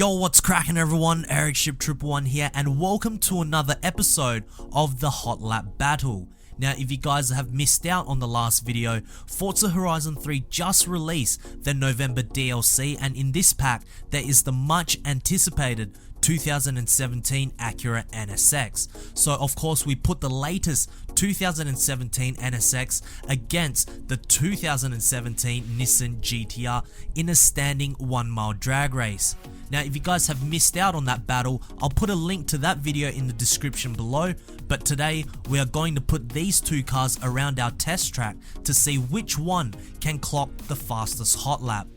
Yo, what's cracking everyone? Ericship 111 here, and welcome to another episode of the Hot Lap Battle. Now, if you guys have missed out on the last video, Forza Horizon 3 just released the November DLC, and in this pack, there is the much anticipated 2017 Acura NSX. So of course we put the latest 2017 NSX against the 2017 Nissan GTR in a standing 1 mile drag race. Now if you guys have missed out on that battle, I'll put a link to that video in the description below, but today we are going to put these two cars around our test track to see which one can clock the fastest hot lap.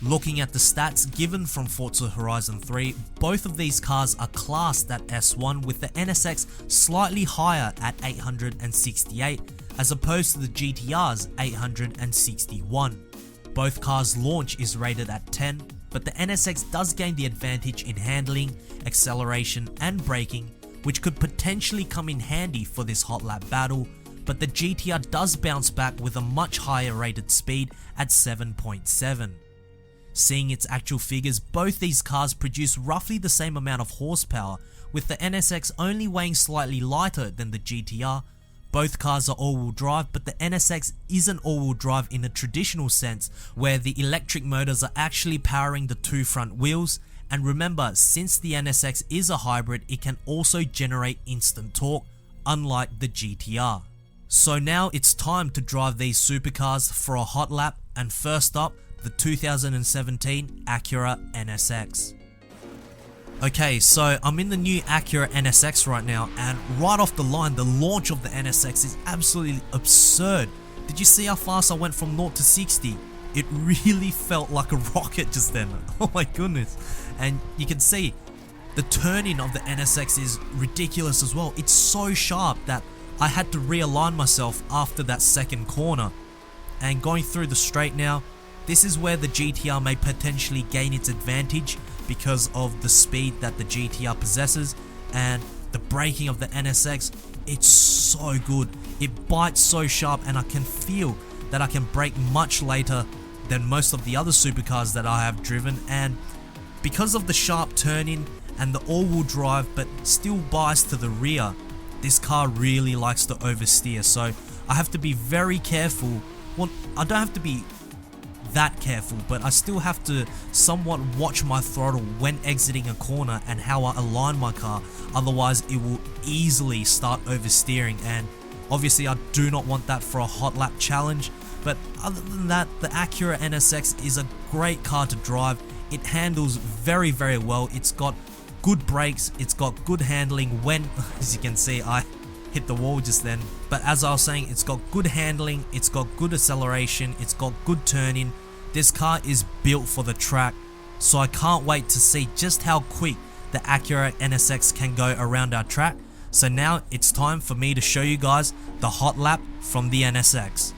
Looking at the stats given from Forza Horizon 3, both of these cars are classed at S1, with the NSX slightly higher at 868 as opposed to the GTR's 861. Both cars' launch is rated at 10, but the NSX does gain the advantage in handling, acceleration and braking, which could potentially come in handy for this hot lap battle, but the GTR does bounce back with a much higher rated speed at 7.7. Seeing its actual figures, both these cars produce roughly the same amount of horsepower, with the NSX only weighing slightly lighter than the GTR. Both cars are all-wheel drive, but the NSX isn't all-wheel drive in a traditional sense, where the electric motors are actually powering the two front wheels. And remember, since the NSX is a hybrid, it can also generate instant torque, unlike the GTR. So now it's time to drive these supercars for a hot lap, and first up, the 2017 Acura NSX. Okay, so I'm in the new Acura NSX right now, and right off the line, the launch of the NSX is absolutely absurd. Did you see how fast I went from 0 to 60? It really felt like a rocket just then. Oh my goodness. And you can see the turning of the NSX is ridiculous as well. It's so sharp that I had to realign myself after that second corner. And going through the straight now, this is where the GTR may potentially gain its advantage because of the speed that the GTR possesses, and the braking of the NSX, it's so good. It bites so sharp, and I can feel that I can brake much later than most of the other supercars that I have driven, and because of the sharp turning and the all-wheel drive but still biased to the rear, this car really likes to oversteer, so I have to be very careful. Well, I don't have to be that careful, but I still have to somewhat watch my throttle when exiting a corner and how I align my car, otherwise it will easily start oversteering, and obviously I do not want that for a hot lap challenge. But other than that, the Acura NSX is a great car to drive. It handles very well, it's got good brakes, it's got good handling when, as you can see, I hit the wall just then, but as I was saying, it's got good handling, it's got good acceleration, it's got good turning. This car is built for the track, so I can't wait to see just how quick the Acura NSX can go around our track. So now it's time for me to show you guys the hot lap from the NSX.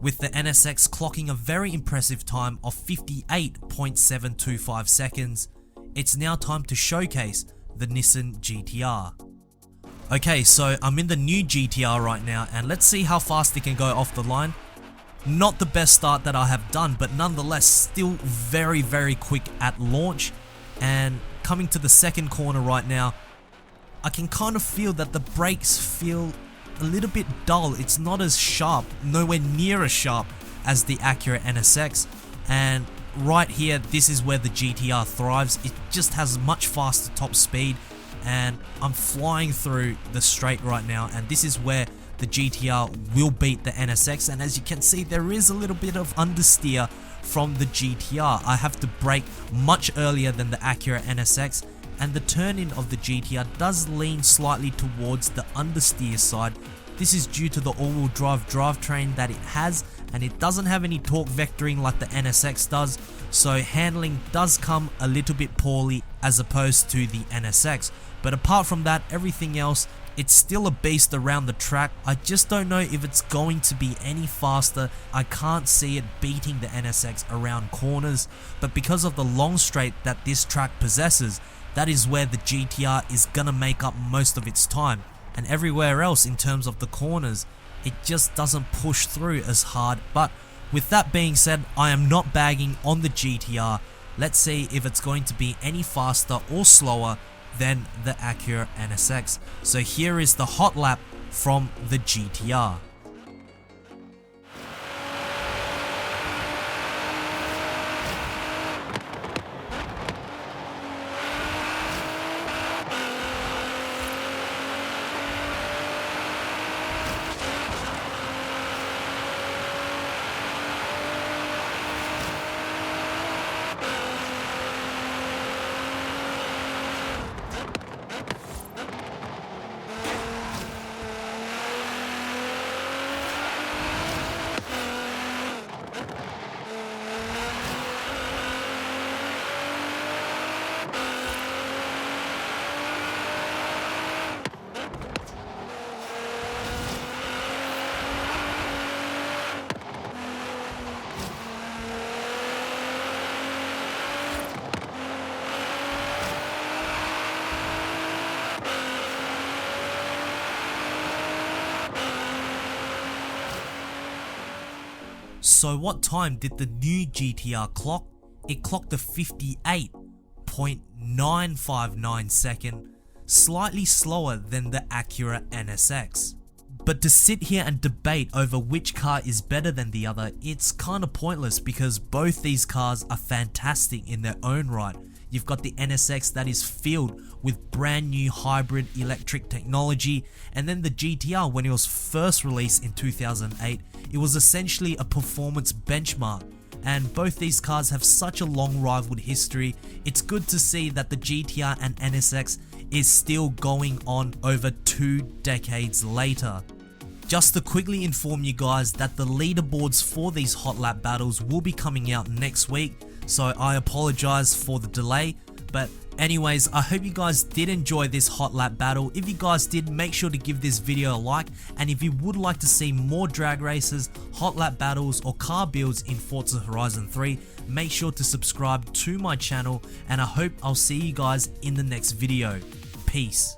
With the NSX clocking a very impressive time of 58.725 seconds, it's now time to showcase the Nissan GTR. Okay, so I'm in the new GTR right now, and let's see how fast it can go off the line. Not the best start that I have done, but nonetheless still very quick at launch. And coming to the second corner right now, I can kind of feel that the brakes feel a little bit dull. It's not as sharp, nowhere near as sharp as the Acura NSX, and right here, this is where the GTR thrives. It just has much faster top speed, and I'm flying through the straight right now, and this is where the GTR will beat the NSX. And as you can see, there is a little bit of understeer from the GTR. I have to brake much earlier than the Acura NSX, and the turn-in of the GTR does lean slightly towards the understeer side. This is due to the all-wheel drive drivetrain that it has, and it doesn't have any torque vectoring like the NSX does, so handling does come a little bit poorly as opposed to the NSX. But apart from that, everything else, it's still a beast around the track. I just don't know if it's going to be any faster. I can't see it beating the NSX around corners, but because of the long straight that this track possesses, that is where the GTR is gonna make up most of its time. And everywhere else in terms of the corners, it just doesn't push through as hard. But with that being said, I am not bagging on the GTR. Let's see if it's going to be any faster or slower than the Acura NSX. So here is the hot lap from the GTR. So what time did the new GTR clock? It clocked a 58.959 second, slightly slower than the Acura NSX. But to sit here and debate over which car is better than the other, it's kinda pointless because both these cars are fantastic in their own right. You've got the NSX that is filled with brand new hybrid electric technology, and then the GTR, when it was first released in 2008, it was essentially a performance benchmark. And both these cars have such a long rivaled history. It's good to see that the GTR and NSX is still going on over 2 decades later. Just to quickly inform you guys that the leaderboards for these hot lap battles will be coming out next week, so I apologize for the delay. But anyways, I hope you guys did enjoy this hot lap battle. If you guys did, make sure to give this video a like, and if you would like to see more drag races, hot lap battles or car builds in Forza Horizon 3, make sure to subscribe to my channel, and I hope I'll see you guys in the next video. Peace.